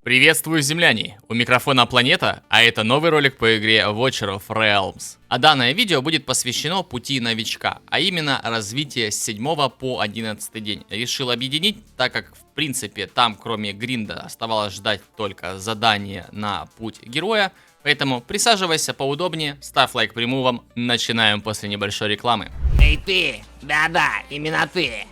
Приветствую, земляне! У микрофона Планета, а это новый ролик по игре Watcher of Realms. А данное видео будет посвящено пути новичка, а именно развитие с 7 по 11 день. Решил объединить, так как в принципе там кроме гринда оставалось ждать только задание на путь героя. Поэтому присаживайся поудобнее, ставь лайк примувом, начинаем после небольшой рекламы. Эй ты! Да-да, именно ты!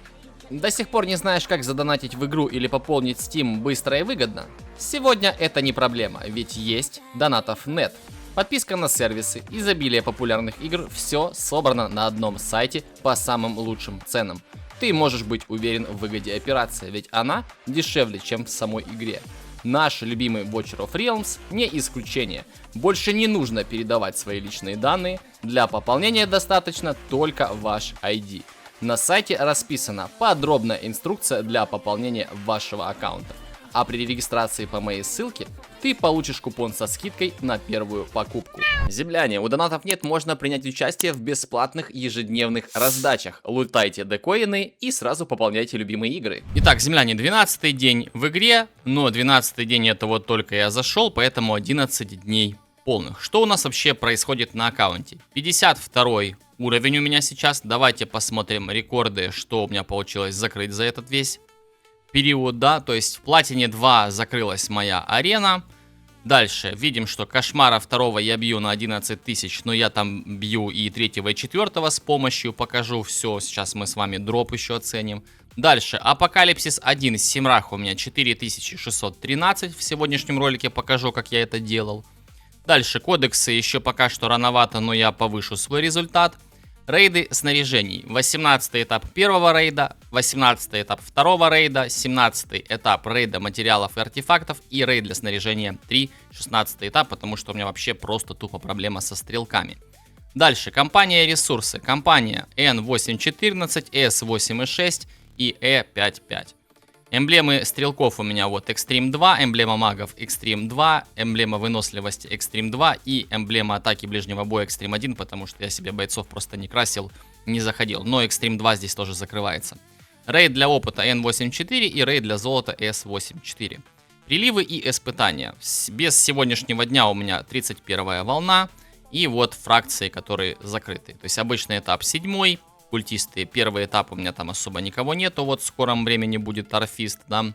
До сих пор не знаешь, как задонатить в игру или пополнить Steam быстро и выгодно? Сегодня это не проблема, ведь есть Donatov.net. Подписка на сервисы, изобилие популярных игр, все собрано на одном сайте по самым лучшим ценам. Ты можешь быть уверен в выгоде операции, ведь она дешевле, чем в самой игре. Наш любимый Watcher of Realms не исключение. Больше не нужно передавать свои личные данные, для пополнения достаточно только ваш ID. На сайте расписана подробная инструкция для пополнения вашего аккаунта. А при регистрации по моей ссылке ты получишь купон со скидкой на первую покупку. Земляне, у Donatov.net можно принять участие в бесплатных ежедневных раздачах. Лутайте декоины и сразу пополняйте любимые игры. Итак, земляне, 12-й день в игре, но 12-й день это вот только я зашел, поэтому 11 дней полных. Что у нас вообще происходит на аккаунте? 52-й уровень у меня сейчас. Давайте посмотрим рекорды, что у меня получилось закрыть за этот весь период, да. То есть в платине 2 закрылась моя арена. Дальше видим, что кошмара 2 я бью на 11 тысяч, но я там бью и 3 и 4 с помощью. Покажу все. Сейчас мы с вами дроп еще оценим. Дальше апокалипсис 1 Симрах у меня 4613. В сегодняшнем ролике покажу, как я это делал. Дальше кодексы еще пока что рановато, но я повышу свой результат. Рейды снаряжений. 18 этап первого рейда, 18 этап второго рейда, 17 этап рейда материалов и артефактов и рейд для снаряжения 3, 16 этап, потому что у меня вообще просто тупо проблема со стрелками. Дальше компания ресурсы. Компания N814, S8.6 и E55. Эмблемы стрелков у меня вот Extreme 2, эмблема магов Extreme 2, эмблема выносливости Extreme 2 и эмблема атаки ближнего боя Extreme 1, потому что я себе бойцов просто не красил, не заходил. Но Extreme 2 здесь тоже закрывается. Рейд для опыта N84 и рейд для золота S84. Приливы и испытания. Без сегодняшнего дня у меня 31 волна и вот фракции, которые закрыты. То есть обычный этап 7. Культисты, первый этап у меня там особо никого нету, вот в скором времени будет орфист, да.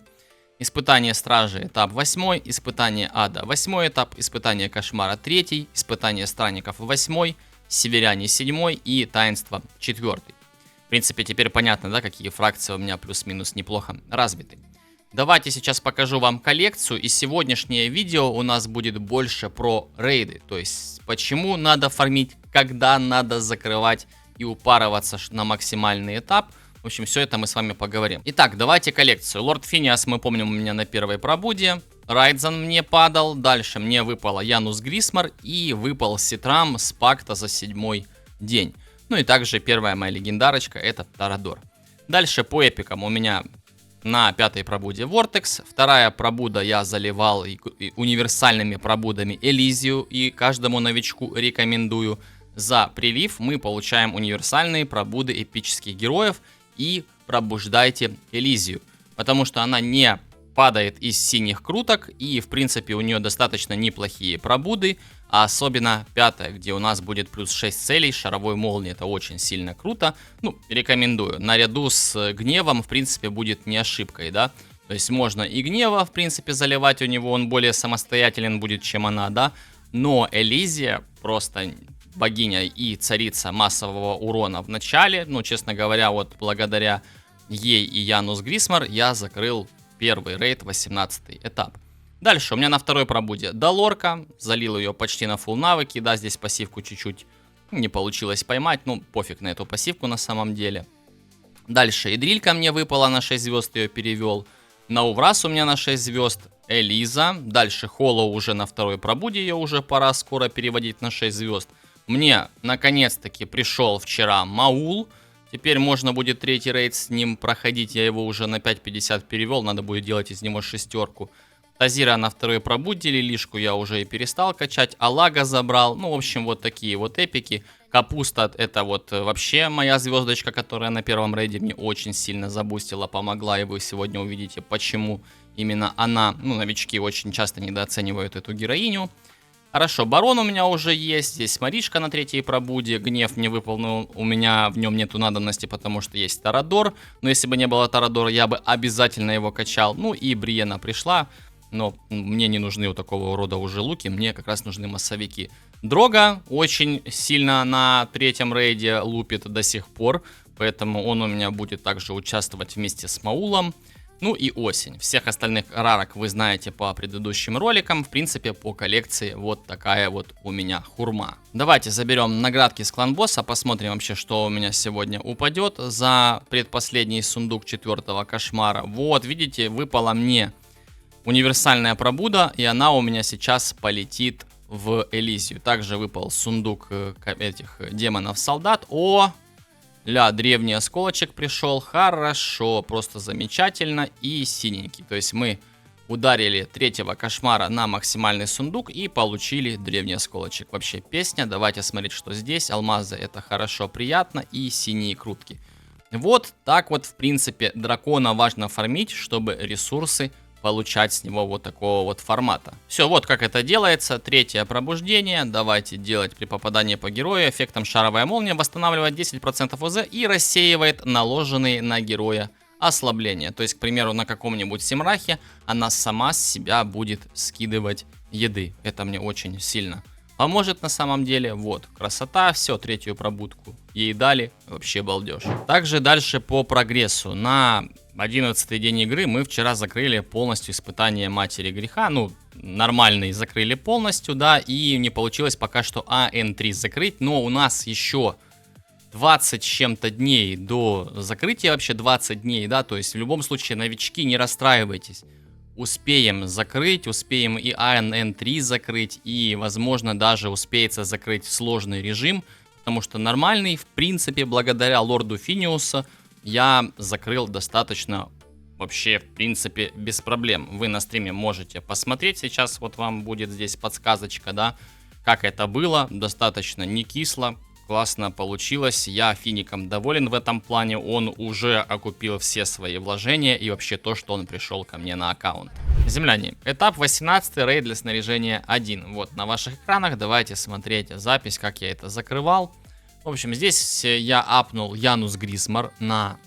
Испытание стражи, этап 8, испытание ада 8 этап, испытание кошмара 3, испытание странников 8, северяне 7 и таинство 4. В принципе, теперь понятно, да, какие фракции у меня плюс-минус неплохо развиты. Давайте сейчас покажу вам коллекцию, и сегодняшнее видео у нас будет больше про рейды, то есть почему надо фармить, когда надо закрывать и упарываться на максимальный этап. В общем, все это мы с вами поговорим. Итак, давайте коллекцию. Лорд Финиас, мы помним, у меня на первой пробуде. Райдзан мне падал. Дальше мне выпала Янус Грисмар и выпал Ситрам с пакта за 7 день. Ну и также первая моя легендарочка, это Торадор. Дальше по эпикам у меня на 5-й пробуде Вортекс. Вторая пробуда я заливал универсальными пробудами Элизию, и каждому новичку рекомендую. За прилив мы получаем универсальные пробуды эпических героев и пробуждайте Элизию, потому что она не падает из синих круток и в принципе у нее достаточно неплохие пробуды, а особенно 5-я, где у нас будет плюс 6 целей, шаровой молнии, это очень сильно круто, ну рекомендую, наряду с гневом в принципе будет не ошибкой, да, то есть можно и гнева в принципе заливать у него, он более самостоятелен будет, чем она, да, но Элизия просто богиня и царица массового урона в начале. Ну, честно говоря, вот благодаря ей и Янус Грисмар я закрыл первый рейд, 18 этап. Дальше у меня на второй пробуде Долорка. Залил ее почти на фулл навыки. Да, здесь пассивку чуть-чуть не получилось поймать. Ну, пофиг на эту пассивку на самом деле. Дальше Идрилька мне выпала на 6 звезд, ее перевел. Науврас у меня на 6 звезд. Элиза. Дальше Холлоу уже на второй пробуде. Ее уже пора скоро переводить на 6 звезд. Мне наконец-таки пришел вчера Маул. Теперь можно будет третий рейд с ним проходить. Я его уже на 5.50 перевел. Надо будет делать из него 6. Тазира на второй пробудили, Лишку я уже и перестал качать, Алага забрал. Ну, в общем, вот такие вот эпики. Капуста — это вот вообще моя звездочка, которая на первом рейде мне очень сильно забустила, помогла. И вы сегодня увидите, почему именно она. Ну, новички очень часто недооценивают эту героиню. Хорошо, барон у меня уже есть, здесь Маришка на третьей пробуде, гнев не выполнил, у меня в нем нету надобности, потому что есть Торадор, но если бы не было Торадора, я бы обязательно его качал. Ну и Бриена пришла, но мне не нужны вот такого рода уже луки, мне как раз нужны массовики. Дрога очень сильно на третьем рейде лупит до сих пор, поэтому он у меня будет также участвовать вместе с Маулом. Ну и осень. Всех остальных рарок вы знаете по предыдущим роликам. В принципе, по коллекции вот такая вот у меня хурма. Давайте заберем наградки с клан-босса. Посмотрим вообще, что у меня сегодня упадет за предпоследний сундук 4-го кошмара. Вот, видите, выпала мне универсальная пробуда. И она у меня сейчас полетит в Элизию. Также выпал сундук этих демонов-солдат. Ля, древний осколочек пришел, хорошо, просто замечательно, и синенький. То есть мы ударили третьего кошмара на максимальный сундук и получили древний осколочек. Вообще песня, давайте смотреть, что здесь. Алмазы — это хорошо, приятно, и синие крутки. Вот так вот, в принципе, дракона важно фармить, чтобы ресурсы получать с него вот такого вот формата. Все, вот как это делается. Третье пробуждение. Давайте делать при попадании по герою. Эффектом шаровая молния восстанавливает 10% ОЗ и рассеивает наложенные на героя ослабления. То есть, к примеру, на каком-нибудь Симрахе она сама с себя будет скидывать еды. Это мне очень сильно поможет на самом деле. Вот, красота. Все, третью пробудку ей дали. Вообще балдеж. Также дальше по прогрессу. На 11-й день игры мы вчера закрыли полностью испытание матери греха. Ну, нормальный закрыли полностью, да, и не получилось пока что АН3 закрыть. Но у нас еще 20 с чем-то дней до закрытия, вообще 20 дней, да. То есть в любом случае, новички, не расстраивайтесь. Успеем закрыть, успеем и АН3 закрыть, и, возможно, даже успеется закрыть сложный режим. Потому что нормальный, в принципе, благодаря лорду Финиуса, я закрыл достаточно, вообще, в принципе, без проблем. Вы на стриме можете посмотреть, сейчас вот вам будет здесь подсказочка, да, как это было. Достаточно не кисло, классно получилось. Я Фиником доволен в этом плане, он уже окупил все свои вложения и вообще то, что он пришел ко мне на аккаунт. Земляне, этап 18, рейд для снаряжения 1. Вот на ваших экранах, давайте смотреть запись, как я это закрывал. В общем, здесь я апнул Янус Грисмар на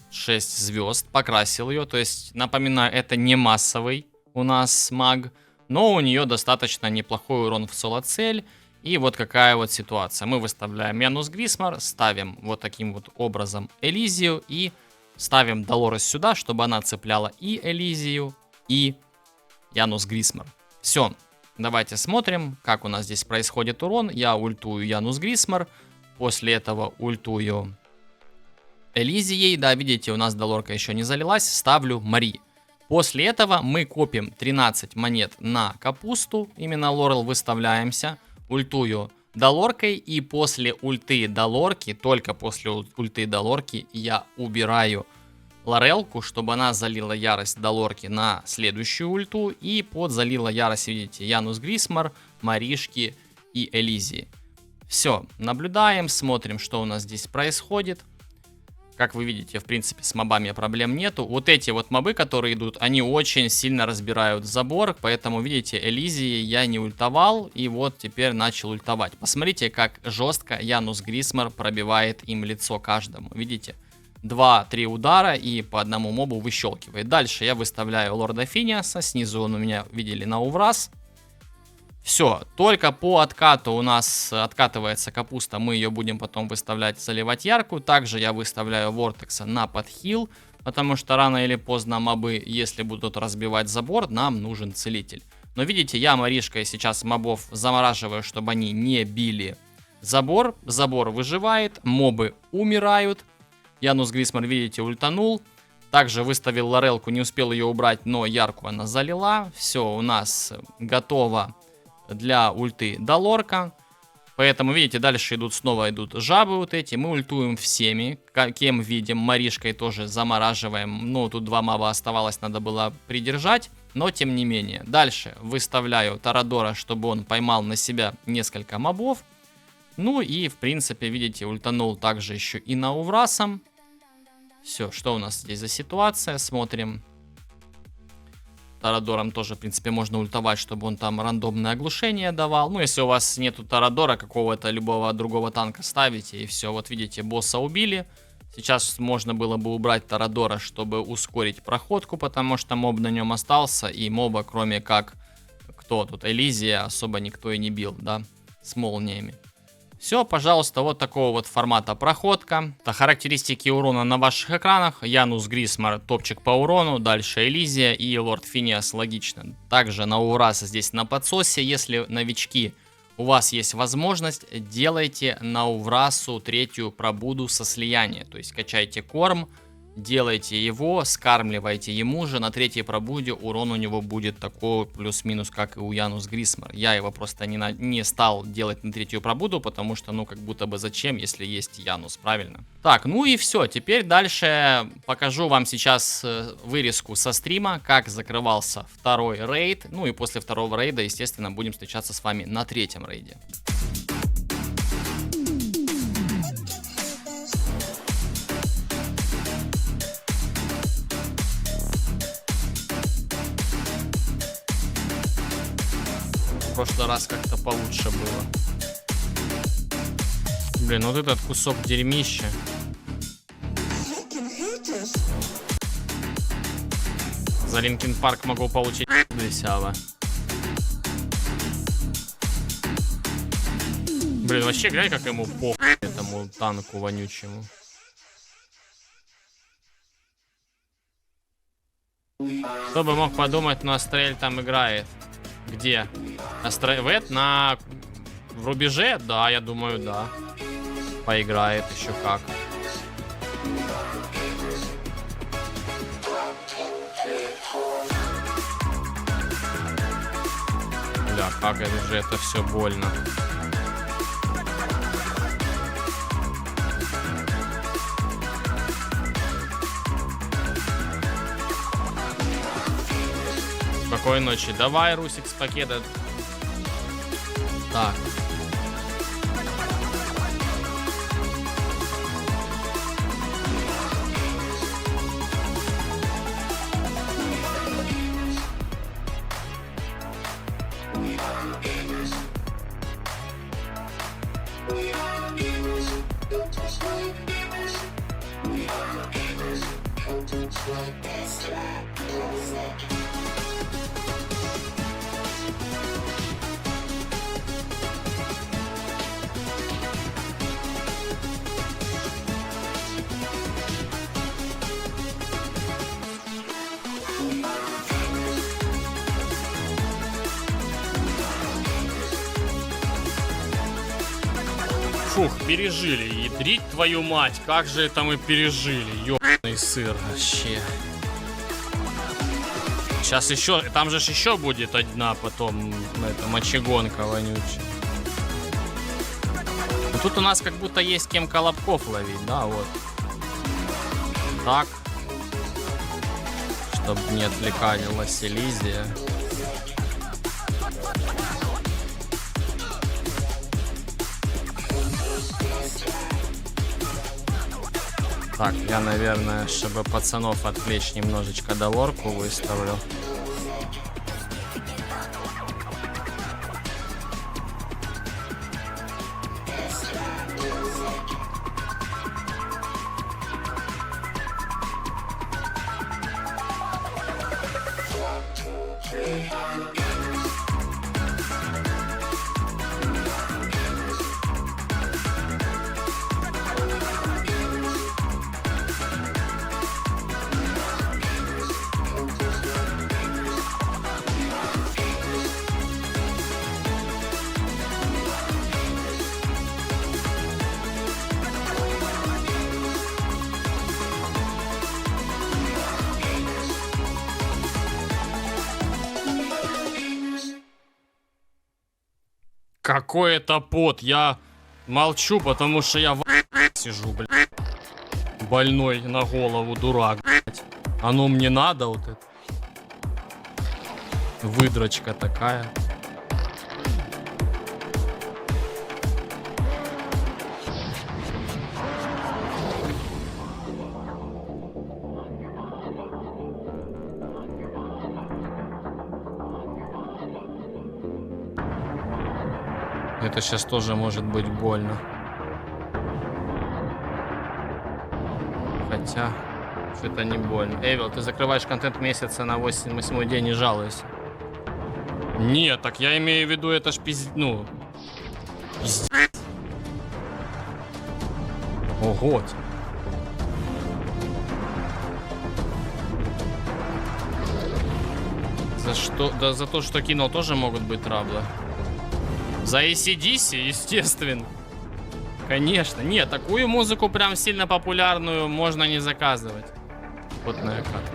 6 звезд, покрасил ее. То есть, напоминаю, это не массовый у нас маг, но у нее достаточно неплохой урон в соло-цель. И вот какая вот ситуация. Мы выставляем Янус Грисмар, ставим вот таким вот образом Элизию и ставим Долорес сюда, чтобы она цепляла и Элизию, и Янус Грисмар. Все, давайте смотрим, как у нас здесь происходит урон. Я ультую Янус Грисмар. После этого ультую Элизией. Да, видите, у нас Долорка еще не залилась. Ставлю Мари. После этого мы копим 13 монет на капусту. Именно Лорел выставляемся. Ультую Долоркой. И после ульты Долорки, только после ульты Долорки, я убираю Лорелку, чтобы она залила ярость Долорки на следующую ульту. И под залила ярость, видите, Янус Грисмар, Маришки и Элизии. Все, наблюдаем, смотрим, что у нас здесь происходит. Как вы видите, в принципе, с мобами проблем нету. Вот эти вот мобы, которые идут, они очень сильно разбирают забор. Поэтому, видите, Элизии я не ультовал. И вот теперь начал ультовать. Посмотрите, как жестко Янус Грисмар пробивает им лицо каждому. Видите? 2-3 удара и по одному мобу выщелкивает. Дальше я выставляю лорда Финиаса. Снизу он у меня, видели, на Увраз. Все, только по откату у нас откатывается капуста, мы ее будем потом выставлять, заливать яркую. Также я выставляю Вортекса на подхил, потому что рано или поздно мобы, если будут разбивать забор, нам нужен целитель. Но видите, я Маришкой сейчас мобов замораживаю, чтобы они не били забор. Забор выживает, мобы умирают. Янус Грисмар, видите, ультанул. Также выставил Лорелку, не успел ее убрать, но яркую она залила. Все, у нас готово для ульты Долорка. Поэтому, видите, дальше снова идут жабы вот эти. Мы ультуем всеми, кем видим. Маришкой тоже замораживаем. Ну, тут 2 моба оставалось, надо было придержать. но тем не менее. Дальше выставляю Торадора, чтобы он поймал на себя несколько мобов. Ну и, в принципе, видите, ультанул также еще и на Уврасом. Все, что у нас здесь за ситуация, смотрим. Торадором тоже, в принципе, можно ультовать, чтобы он там рандомное оглушение давал. Ну, если у вас нету Торадора, какого-то любого другого танка ставите, и все. Вот видите, босса убили. Сейчас можно было бы убрать Торадора, чтобы ускорить проходку, потому что моб на нем остался, и моба, кроме как, кто тут, Элизия, особо никто и не бил, да, с молниями. Все, пожалуйста, вот такого вот формата проходка. Характеристики урона на ваших экранах. Янус Грисмар топчик по урону. Дальше Элизия и Лорд Финиас, логично. Также на Ураса здесь на подсосе. Если новички, у вас есть возможность, делайте на Уврасу третью пробуду со слияния. То есть качайте корм, делайте его, скармливайте ему же. На третьей пробуде урон у него будет такой плюс-минус, как и у Янус Грисмар. Я его просто не стал делать на третью пробуду, потому что, ну, как будто бы зачем, если есть Янус, правильно? Так, ну и все. Теперь дальше покажу вам сейчас вырезку со стрима, как закрывался второй рейд. Ну и после второго рейда, естественно, будем встречаться с вами на третьем рейде. В прошлый раз как-то получше было. Блин, вот этот кусок дерьмища. За Линкин Парк могу получить десяво. Блин, вообще глянь, как ему по этому танку вонючему. Кто бы мог подумать, но Астрель там играет. Где? В рубеже? Да, я думаю, да. Поиграет еще как. Бля, как же это все больно. Спокойной ночи. Давай, Русик, с пакета. Так. Фух, пережили. Ядрить твою мать, как же это мы пережили. Ёбаный сыр вообще. Сейчас еще, там же еще будет одна потом, это, мочегонка вонючая. Но тут у нас как будто есть кем колобков ловить, да, вот. Так. Чтобы не отвлекалась Элизия. Так, я, наверное, чтобы пацанов отвлечь, немножечко долорку выставлю. Какой это пот? Я молчу, потому что я в сижу, блядь. Больной на голову, дурак, блядь. Оно мне надо вот это? Выдрочка такая. Это сейчас тоже может быть больно. Хотя, это не больно. Эвил, ты закрываешь контент месяца на 8-й день, не жалуйся. Нет, так я имею в виду, это ж ну... Пиздец. Ого. За что? Да за то, что кинул, тоже могут быть траблы. За AC/DC, естественно. Конечно. Нет, такую музыку прям сильно популярную можно не заказывать. Потная катка.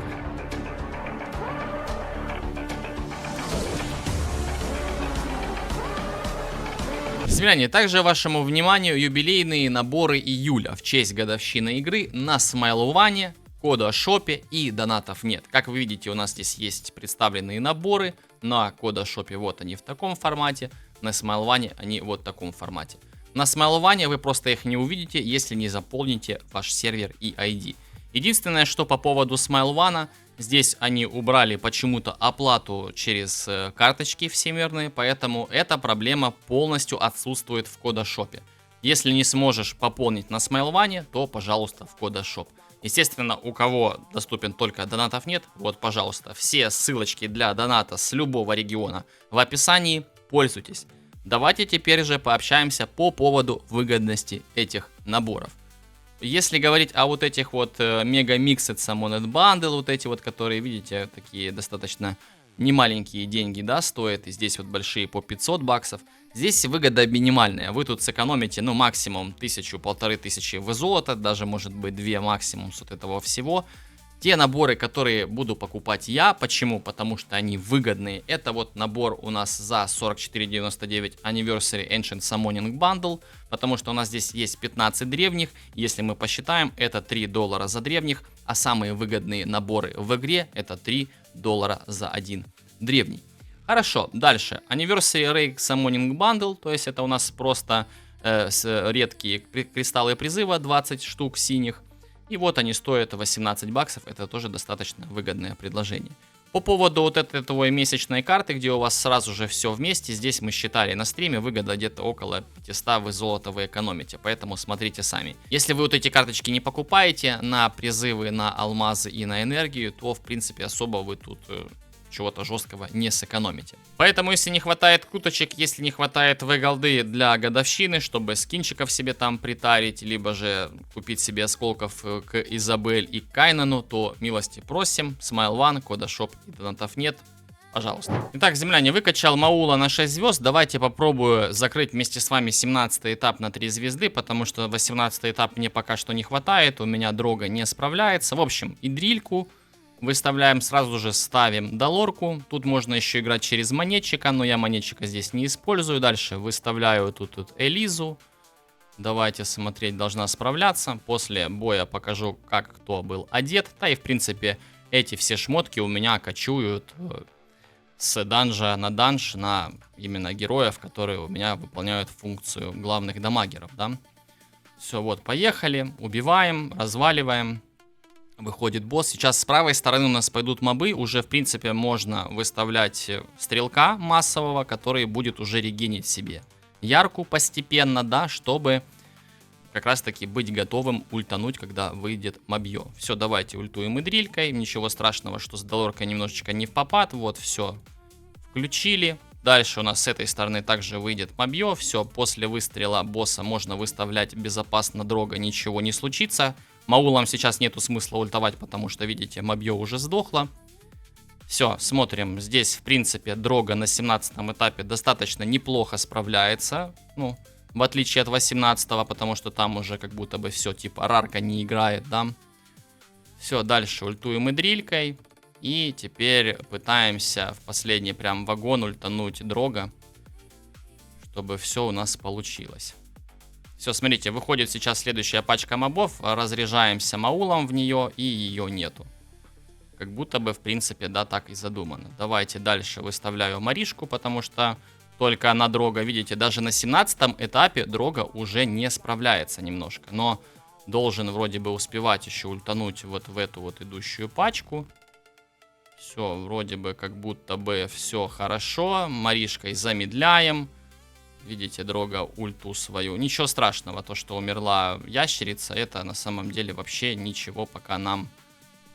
Земляне, также вашему вниманию юбилейные наборы июля в честь годовщины игры на Smile One, Кодашопе и донатов нет. Как вы видите, у нас здесь есть представленные наборы. На Кодашопе вот они в таком формате. На Smile One они вот в таком формате. На Smile One вы просто их не увидите, если не заполните ваш сервер и ID. Единственное, что по поводу Smile One, здесь они убрали почему-то оплату через карточки всемирные, поэтому эта проблема полностью отсутствует в Кодашопе. Если не сможешь пополнить на Smile One, то, пожалуйста, в Кодашоп. Естественно, у кого доступен только донатов нет, вот, пожалуйста, все ссылочки для доната с любого региона в описании. Пользуйтесь. Давайте теперь же пообщаемся по поводу выгодности этих наборов. Если говорить о вот этих вот Mega Mixed Summoned Bundle, вот эти вот, которые, видите, такие достаточно немаленькие деньги, да, стоят, и здесь вот большие по 500 баксов, здесь выгода минимальная. Вы тут сэкономите, ну, максимум 1000-1500 в золото, даже, может быть, 2 максимум с вот этого всего. Те наборы, которые буду покупать я, почему? Потому что они выгодные. Это вот набор у нас за 44.99 Anniversary Ancient Summoning Bundle, потому что у нас здесь есть 15 древних. Если мы посчитаем, это $3 за древних, а самые выгодные наборы в игре это $3 за один древний. Хорошо, дальше. Anniversary Rare Summoning Bundle, то есть это у нас просто редкие кристаллы призыва, 20 штук синих. И вот они стоят 18 баксов, это тоже достаточно выгодное предложение. По поводу вот этой месячной карты, где у вас сразу же все вместе, здесь мы считали на стриме, выгода где-то около 500 вы золото вы экономите, поэтому смотрите сами. Если вы вот эти карточки не покупаете на призывы, на алмазы и на энергию, то в принципе особо вы тут чего-то жесткого не сэкономите. Поэтому, если не хватает куточек, если не хватает голды для годовщины, чтобы скинчиков себе там притарить, либо же купить себе осколков к Изабель и Кайнану, то милости просим. Smile One, Кодашоп и донатов нет. Пожалуйста. Итак, земляне, выкачал Маула на 6 звезд. Давайте попробую закрыть вместе с вами 17 этап на 3 звезды, потому что 18 этап мне пока что не хватает. У меня Дрога не справляется. В общем, и дрильку выставляем, сразу же ставим долорку. Тут можно еще играть через монетчика, но я монетчика здесь не использую. Дальше выставляю тут Элизу. Давайте смотреть, должна справляться. После боя покажу, как кто был одет. Да и в принципе эти все шмотки у меня кочуют с данжа на данж на именно героев, которые у меня выполняют функцию главных дамагеров, да. Все, вот, поехали. Убиваем, разваливаем. Выходит босс. Сейчас с правой стороны у нас пойдут мобы. Уже, в принципе, можно выставлять стрелка массового, который будет уже регенить себе ярку постепенно, да, чтобы как раз-таки быть готовым ультануть, когда выйдет мобье. Все, давайте ультуем и дрилькой. Ничего страшного, что с долоркой немножечко не в попад. Вот, все. Включили. Дальше у нас с этой стороны также выйдет мобье. Все, после выстрела босса можно выставлять безопасно Дрога, ничего не случится. Маулам сейчас нету смысла ультовать, потому что, видите, мобье уже сдохло. Все, смотрим. Здесь, в принципе, Дрога на 17 этапе достаточно неплохо справляется. Ну, в отличие от 18-го, потому что там уже как будто бы все, типа, рарка не играет, да. Все, дальше ультуем и дрилькой. И теперь пытаемся в последний прям вагон ультануть Дрога, чтобы все у нас получилось. Все, смотрите, выходит сейчас следующая пачка мобов, разряжаемся Маулом в нее, и ее нету. как будто бы, в принципе, да, так и задумано. Давайте дальше выставляю Маришку, потому что только она Дрога, видите, даже на 17 этапе Дрога уже не справляется немножко. Но должен вроде бы успевать еще ультануть вот в эту вот идущую пачку. Все, вроде бы как будто бы все хорошо. Маришкой замедляем. Видите, Дрога ульту свою. Ничего страшного, то, что умерла ящерица, это на самом деле вообще ничего пока нам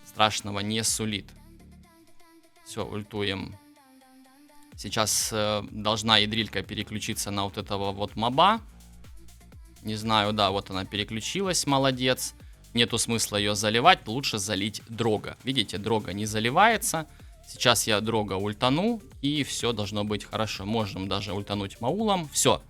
страшного не сулит. Все, ультуем. Сейчас должна ядрилька переключиться на вот этого вот моба. Не знаю, да, вот она переключилась, молодец. Нету смысла ее заливать, лучше залить Дрога. Видите, Дрога не заливается. Сейчас я Дрога ультану, и все должно быть хорошо. Можем даже ультануть Маулом. Все.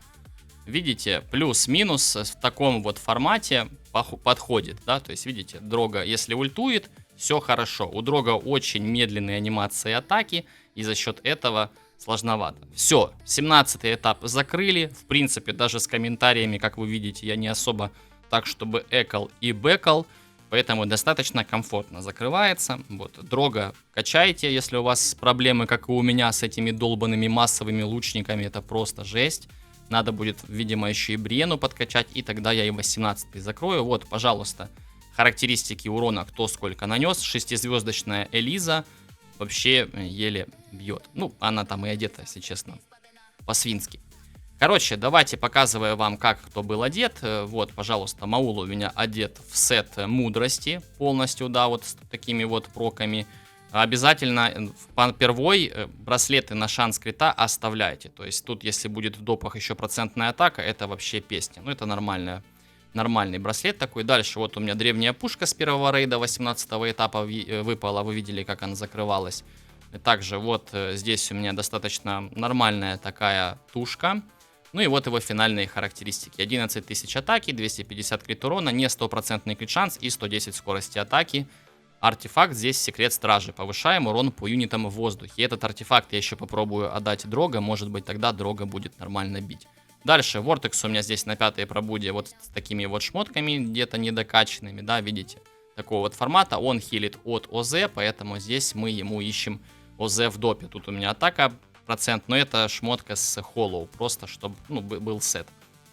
Видите, плюс-минус в таком вот формате подходит, да. То есть, видите, Дрога, если ультует, все хорошо. У Дрога очень медленные анимации атаки, и за счет этого сложновато. Все, 17 этап закрыли. В принципе, даже с комментариями, как вы видите, я не особо так, чтобы экал и бэкал. Поэтому достаточно комфортно закрывается. Вот, Дрога качайте, если у вас проблемы, как и у меня, с этими долбанными массовыми лучниками. Это просто жесть. Надо будет, видимо, еще и Бриену подкачать, и тогда я и 18 закрою. Вот, пожалуйста, характеристики урона, кто сколько нанес. 6-звездочная Элиза вообще еле бьет. Ну, она там и одета, если честно, по-свински. Короче, давайте показываю вам, как кто был одет. Вот, пожалуйста, Маул у меня одет в сет мудрости полностью, да, вот с такими вот проками. Обязательно первой браслеты на шанс крита оставляйте. То есть тут, если будет в допах еще процентная атака, это вообще песня. Ну, это нормальный браслет такой. Дальше вот у меня древняя пушка с первого рейда 18 этапа выпала. Вы видели, как она закрывалась. Также вот здесь у меня достаточно нормальная такая тушка. Ну и вот его финальные характеристики. 11 тысяч атаки, 250 крит урона, не 100% крит шанс и 110 скорости атаки. Артефакт здесь секрет стражи. Повышаем урон по юнитам в воздухе. Этот артефакт я еще попробую отдать Дрога. Может быть, тогда Дрога будет нормально бить. Дальше, Вортекс у меня здесь на 5-й пробуде вот с такими вот шмотками, где-то недокачанными, да, видите, такого вот формата. Он хилит от ОЗ, поэтому здесь мы ему ищем ОЗ в допе. Тут у меня атака процент, но это шмотка с холлоу, просто чтобы, ну, был сет.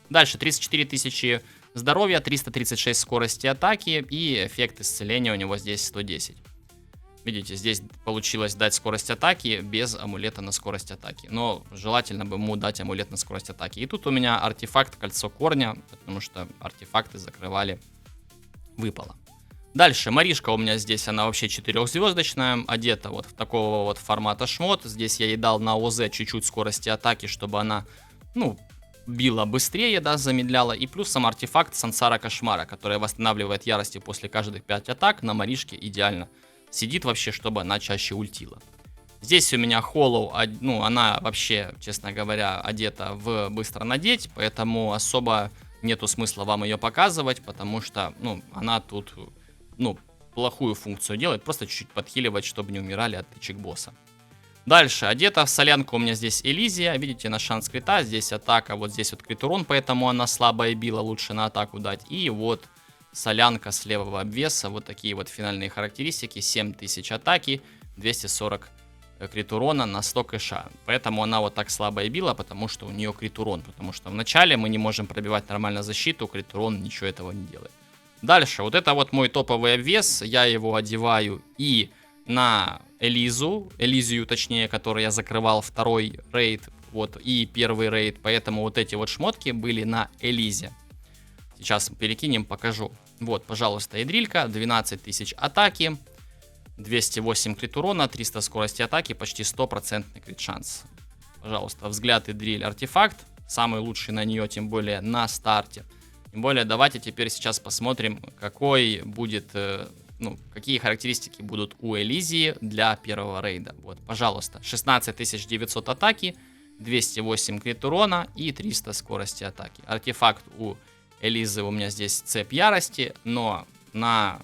Дальше, 34 тысячи здоровья, 336 скорости атаки и эффект исцеления у него здесь 110. Видите, здесь получилось дать скорость атаки без амулета на скорость атаки. Но желательно бы ему дать амулет на скорость атаки. И тут у меня артефакт кольцо корня, потому что артефакты закрывали, выпало. Дальше, Маришка у меня здесь, она вообще 4-звездочная, одета вот в такого вот формата шмот. Здесь я ей дал на ОЗ чуть-чуть скорости атаки, чтобы она, ну, била быстрее, да, замедляла. И плюс сам артефакт Сансара Кошмара, который восстанавливает ярости после каждых 5 атак. На Маришке идеально сидит вообще, чтобы она чаще ультила. Здесь у меня Холлоу, ну, она вообще, честно говоря, одета в быстро надеть, поэтому особо нету смысла вам ее показывать, потому что, ну, она тут, ну, плохую функцию делает, просто чуть-чуть подхиливать, чтобы не умирали от тычек босса. Дальше, одета в солянку у меня здесь Элизия, видите, на шанс крита, здесь атака, вот здесь вот крит урон, поэтому она слабая била, лучше на атаку дать, и вот солянка с левого обвеса, вот такие вот финальные характеристики, 7000 атаки, 240 крит урона на 100 кэша, поэтому она вот так слабо била, потому что у нее крит урон, потому что в начале мы не можем пробивать нормально защиту, крит урон ничего этого не делает. Дальше, вот это вот мой топовый обвес, я его одеваю и на Элизию точнее, который я закрывал второй рейд, вот, и первый рейд, поэтому вот эти вот шмотки были на Элизе. Сейчас перекинем, покажу. Вот, пожалуйста, ядрилька, 12 тысяч атаки, 208 крит урона, 300 скорости атаки, почти 100% крит шанс. Пожалуйста, взгляд ядриль артефакт, самый лучший на нее, тем более на старте. Тем более, давайте теперь сейчас посмотрим, какой будет, ну, какие характеристики будут у Элизии для первого рейда. Вот, пожалуйста, 16 900 атаки, 208 крит урона и 300 скорости атаки. Артефакт у Элизы у меня здесь цепь ярости, но на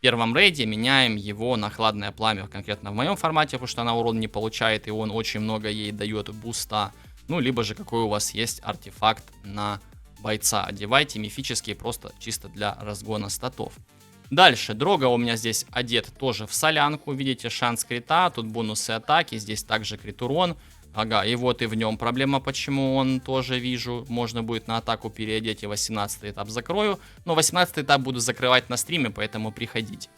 первом рейде меняем его на хладное пламя, конкретно в моем формате, потому что она урон не получает, и он очень много ей дает буста. Ну, либо же какой у вас есть артефакт на бойца. Одевайте мифические просто чисто для разгона статов. Дальше, Дрога у меня здесь одет тоже в солянку, видите, шанс крита, тут бонусы атаки, здесь также крит урон. Ага, и вот и в нем проблема, почему он тоже вижу, можно будет на атаку переодеть и 18 этап закрою, но 18 этап буду закрывать на стриме, поэтому приходите.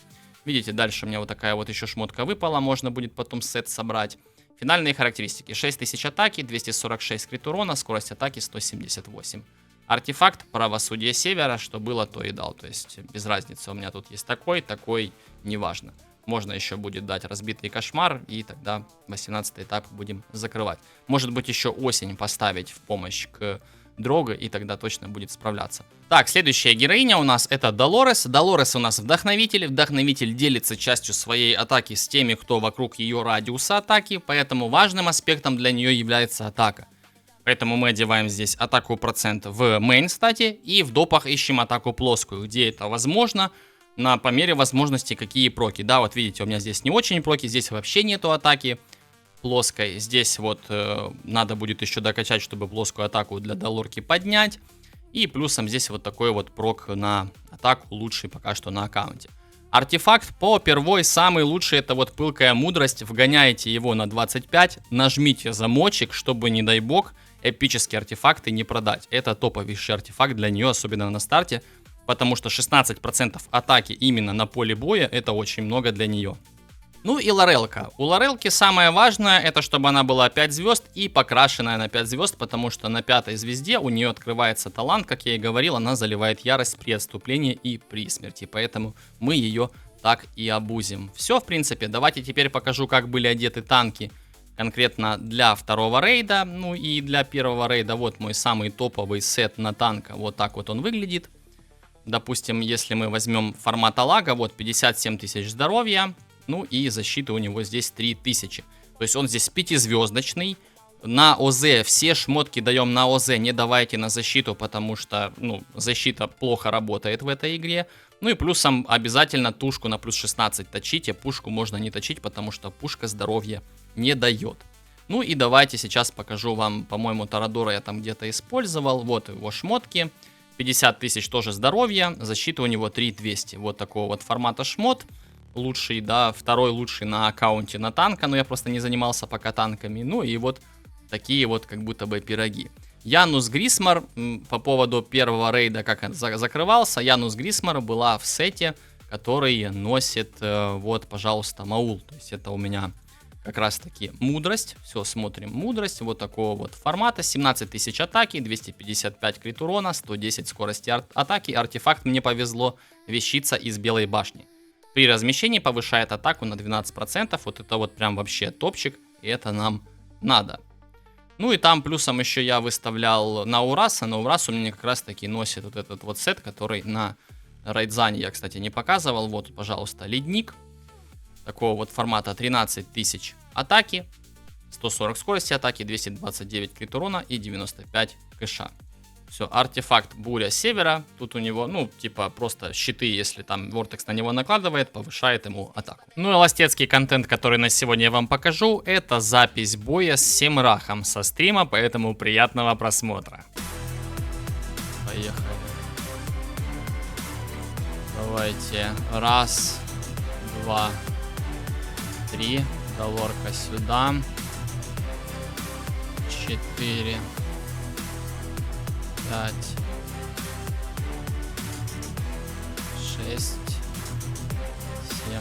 Видите, дальше у меня вот такая вот еще шмотка выпала, можно будет потом сет собрать. Финальные характеристики: 6000 атаки, 246 крит урона, скорость атаки 178. Артефакт правосудие севера, что было, то и дал. То есть без разницы, у меня тут есть такой, неважно. Можно еще будет дать разбитый кошмар, и тогда 18 этап будем закрывать. Может быть, еще осень поставить в помощь к Дрога, и тогда точно будет справляться. Так, следующая героиня у нас это Долорес. Долорес у нас вдохновитель. Вдохновитель делится частью своей атаки с теми, кто вокруг ее радиуса атаки, поэтому важным аспектом для нее является атака. Поэтому мы одеваем здесь атаку процент в мейн стате, и в допах ищем атаку плоскую, где это возможно, по мере возможности какие проки. Да, вот видите, у меня здесь не очень проки, здесь вообще нету атаки плоской. Здесь вот надо будет еще докачать, чтобы плоскую атаку для Долорки поднять. И плюсом здесь вот такой вот прок на атаку, лучший пока что на аккаунте. Артефакт по первой самый лучший, это вот пылкая мудрость. Вгоняете его на 25, нажмите замочек, чтобы, не дай бог, эпические артефакты не продать. Это топовейший артефакт для нее, особенно на старте, потому что 16% атаки именно на поле боя, это очень много для нее. Ну и Лорелка. У Лорелки самое важное, это чтобы она была 5 звезд и покрашенная на 5 звезд, потому что на 5 звезде у нее открывается талант, как я и говорил, она заливает ярость при отступлении и при смерти, поэтому мы ее так и обузим. Все, в принципе, давайте теперь покажу, как были одеты танки конкретно для второго рейда, ну и для первого рейда. Вот мой самый топовый сет на танка, вот так вот он выглядит. Допустим, если мы возьмем формат Алага, вот 57 тысяч здоровья, ну и защиты у него здесь 3000. То есть он здесь 5-звездочный. На ОЗ все шмотки даем на ОЗ, не давайте на защиту, потому что, ну, защита плохо работает в этой игре. Ну и плюсом обязательно тушку на плюс 16 точите, пушку можно не точить, потому что пушка здоровья не дает. Ну и давайте сейчас покажу вам, по-моему, Торадора я там где-то использовал. Вот его шмотки. 50 тысяч тоже здоровья, защита у него 3200. Вот такого вот формата шмот. Лучший, да, второй лучший на аккаунте на танка, но я просто не занимался пока танками. Ну и вот такие вот как будто бы пироги. Янус Грисмар, по поводу первого рейда, как он закрывался, Янус Грисмар была в сете, который носит, вот, пожалуйста, Маул. То есть это у меня как раз таки мудрость. Все, смотрим мудрость. Вот такого вот формата. 17 тысяч атаки, 255 крит урона, 110 скорости атаки. Артефакт, мне повезло, вещица из белой башни. При размещении повышает атаку на 12%. Вот это вот прям вообще топчик. И это нам надо. Ну и там плюсом еще я выставлял Наураса. Наурас у меня как раз таки носит вот этот вот сет, который на Райдзане я, кстати, не показывал. Вот, пожалуйста, ледник. Такого вот формата 13 тысяч атаки, 140 скорости атаки, 229 крит урона и 95 кэша. Все, артефакт буря севера. Тут у него, ну, типа просто щиты, если там Вортекс на него накладывает, повышает ему атаку. Ну и ластецкий контент, который на сегодня я вам покажу, это запись боя с Семрахом со стрима, поэтому приятного просмотра. Поехали. Давайте. Раз, два, 3, Долорка сюда, 4, 5, 6, 7,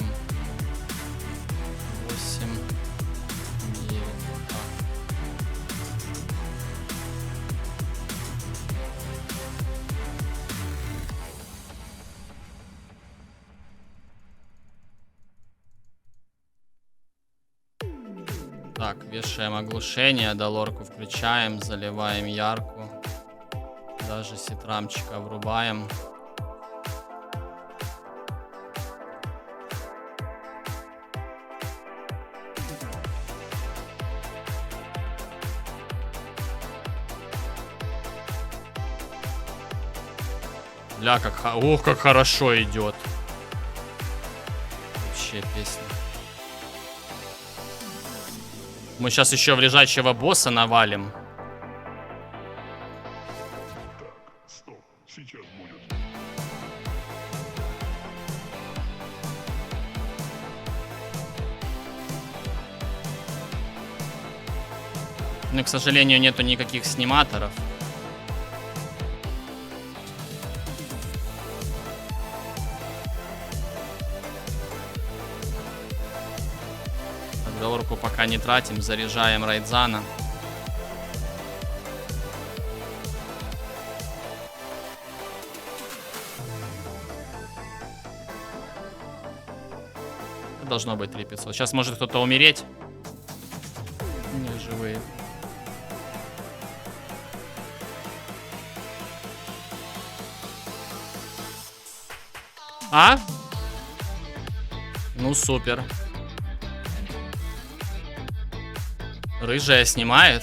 8, 9, Так, вешаем оглушение, Долорку включаем, заливаем ярку. Даже ситрамчика врубаем. Ля, ох, как хорошо идет. Вообще песня. Мы сейчас еще в лежачего босса навалим. Так, стоп, сейчас будет. Но, к сожалению, нету никаких сниматоров. Отговорку пока не тратим, заряжаем Райдзана. Должно быть 3500. Сейчас может кто-то умереть. Не живые. А? Ну супер. Рыжая снимает.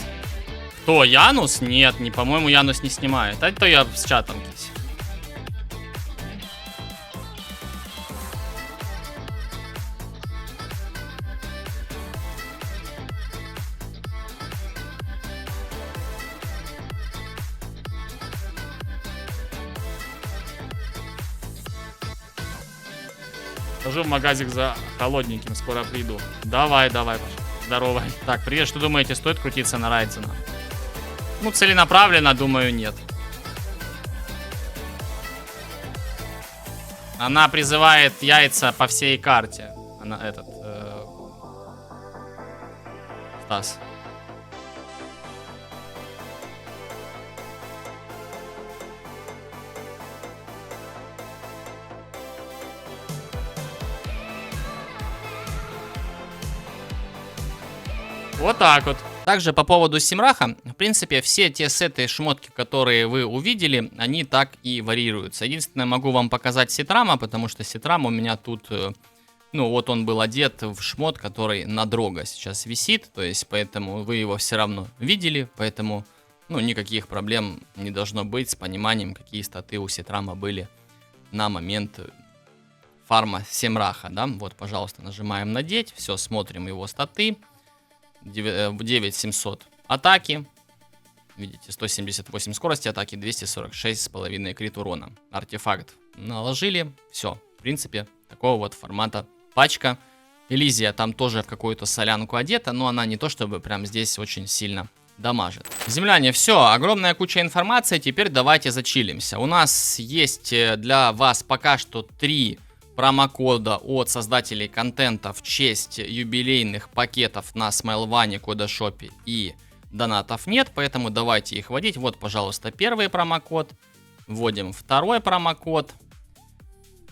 Кто, Янус? Нет, не, по-моему, Янус не снимает. А то я с чатом кись. Хожу в магазик за холодненьким, скоро приду. Давай, давай, Паша. Здорово. Так, привет, что думаете, стоит крутиться на Райдзена? Ну, целенаправленно, думаю, нет. Она призывает яйца по всей карте. Она этот... Стас. Вот так вот. Также по поводу Симраха, в принципе, все те сеты и шмотки, которые вы увидели, они так и варьируются. Единственное, могу вам показать Ситрама, потому что Ситрам у меня тут, ну вот он был одет в шмот, который на Дрога сейчас висит, то есть поэтому вы его все равно видели, поэтому, ну, никаких проблем не должно быть с пониманием, какие статы у Ситрама были на момент фарма Симраха, да. Вот, пожалуйста, нажимаем надеть, все, смотрим его статы. 9700 атаки, видите, 178 скорости атаки, 246,5 крит урона. Артефакт наложили, все, в принципе, такого вот формата пачка. Элизия там тоже в какую-то солянку одета, но она не то чтобы прям здесь очень сильно дамажит. Земляне, все, огромная куча информации, теперь давайте зачилимся. У нас есть для вас пока что 3 промокода от создателей контента в честь юбилейных пакетов на Смайлване, Кодашопе и донатов нет, поэтому давайте их вводить. Вот, пожалуйста, первый промокод. Вводим второй промокод.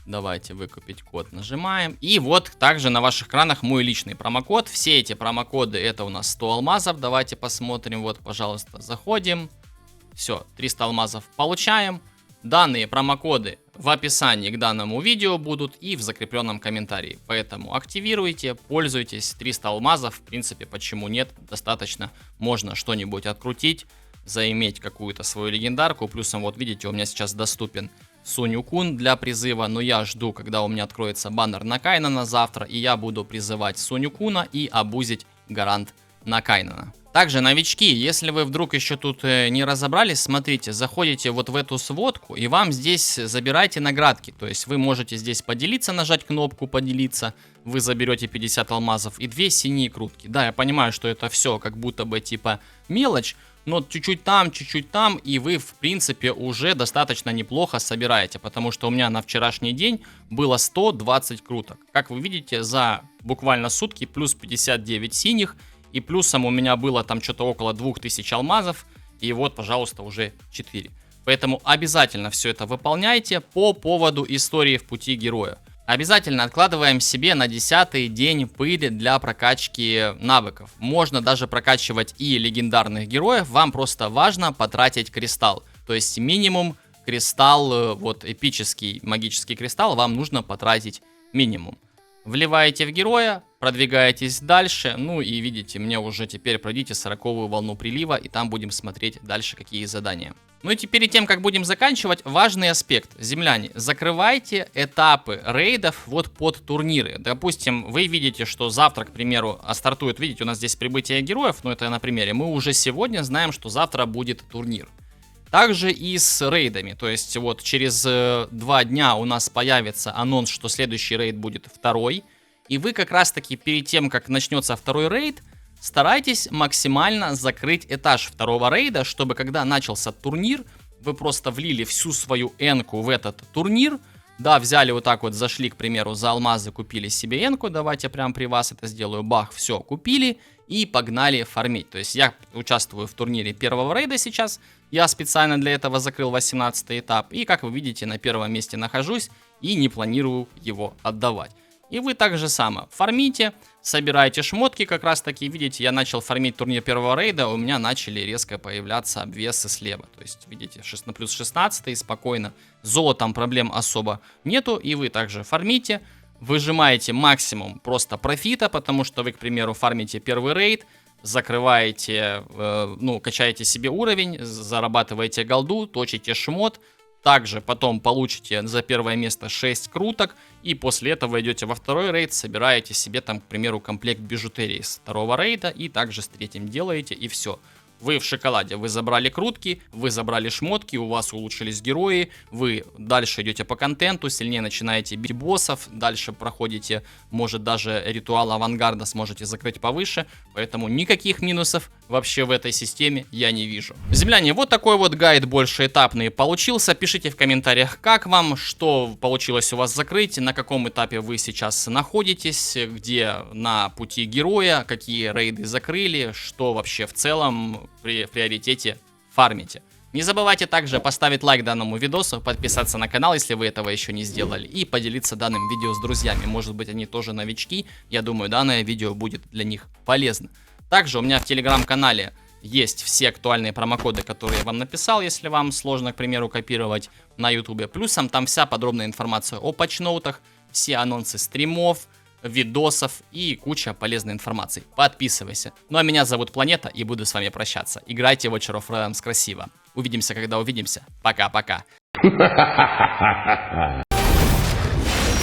Давайте выкупить код, нажимаем. И вот также на ваших экранах мой личный промокод. Все эти промокоды это у нас 100 алмазов. Давайте посмотрим. Вот, пожалуйста, заходим. Все, 300 алмазов получаем. Данные промокоды в описании к данному видео будут и в закрепленном комментарии. Поэтому активируйте, пользуйтесь. 300 алмазов, в принципе, почему нет? Достаточно. Можно что-нибудь открутить, заиметь какую-то свою легендарку. Плюсом, вот видите, у меня сейчас доступен Суню-кун для призыва. Но я жду, когда у меня откроется баннер на Кайнана завтра. И я буду призывать Суню-куна и абузить гарант на Кайнана. Также, новички, если вы вдруг еще тут не разобрались, смотрите, заходите вот в эту сводку, и вам здесь забирайте наградки. То есть вы можете здесь поделиться, нажать кнопку поделиться, вы заберете 50 алмазов и 2 синие крутки. Да, я понимаю, что это все как будто бы типа мелочь, но чуть-чуть там, и вы в принципе уже достаточно неплохо собираете. Потому что у меня на вчерашний день было 120 круток. Как вы видите, за буквально сутки плюс 59 синих. И плюсом у меня было там что-то около 2000 алмазов. И вот, пожалуйста, уже 4. Поэтому обязательно все это выполняйте по поводу истории в пути героя. Обязательно откладываем себе на 10-й день пыли для прокачки навыков. Можно даже прокачивать и легендарных героев. Вам просто важно потратить кристалл. То есть минимум кристалл, вот эпический магический кристалл вам нужно потратить минимум. Вливаете в героя, продвигаетесь дальше, ну и видите, мне уже теперь пройдите 40-ю волну прилива, и там будем смотреть дальше, какие задания. Ну и теперь, перед тем, как будем заканчивать, важный аспект. Земляне, закрывайте этапы рейдов вот под турниры. Допустим, вы видите, что завтра, к примеру, стартует, видите, у нас здесь прибытие героев, но это на примере. Мы уже сегодня знаем, что завтра будет турнир. Также и с рейдами, то есть вот через 2 дня у нас появится анонс, что следующий рейд будет второй. И вы как раз таки перед тем, как начнется второй рейд, старайтесь максимально закрыть этаж второго рейда, чтобы когда начался турнир, вы просто влили всю свою энку в этот турнир. Да, взяли вот так вот, зашли, к примеру, за алмазы, купили себе энку, давайте прям при вас это сделаю, бах, все, купили и погнали фармить. То есть я участвую в турнире первого рейда сейчас, я специально для этого закрыл 18 этап, и как вы видите, на первом месте нахожусь и не планирую его отдавать. И вы так же само фармите, собираете шмотки, как раз таки, видите, я начал фармить турнир первого рейда, у меня начали резко появляться обвесы слева. То есть, видите, на плюс 16 спокойно, с золотом проблем особо нету, и вы также фармите, выжимаете максимум просто профита, потому что вы, к примеру, фармите первый рейд, закрываете, качаете себе уровень, зарабатываете голду, точите шмот. Также потом получите за первое место 6 круток, и после этого идете во второй рейд, собираете себе там, к примеру, комплект бижутерии с второго рейда, и также с третьим делаете, и все. Вы в шоколаде, вы забрали крутки, вы забрали шмотки, у вас улучшились герои, вы дальше идете по контенту, сильнее начинаете бить боссов, дальше проходите, может даже ритуал авангарда сможете закрыть повыше, поэтому никаких минусов вообще в этой системе я не вижу. Земляне, вот такой вот гайд больше этапный получился, пишите в комментариях, как вам, что получилось у вас закрыть, на каком этапе вы сейчас находитесь, где на пути героя, какие рейды закрыли, что вообще в целом при приоритете фармите. Не забывайте также поставить лайк данному видосу, подписаться на канал, если вы этого еще не сделали, и поделиться данным видео с друзьями. Может быть, они тоже новички, я думаю, данное видео будет для них полезно. Также у меня в телеграм-канале есть все актуальные промокоды, которые я вам написал, если вам сложно, к примеру, копировать на ютубе. Плюсом там вся подробная информация о патчноутах, все анонсы стримов, видосов и куча полезной информации. Подписывайся. Ну а меня зовут Планета, и буду с вами прощаться. Играйте в Watcher of Realms красиво. Увидимся, когда увидимся. Пока-пока.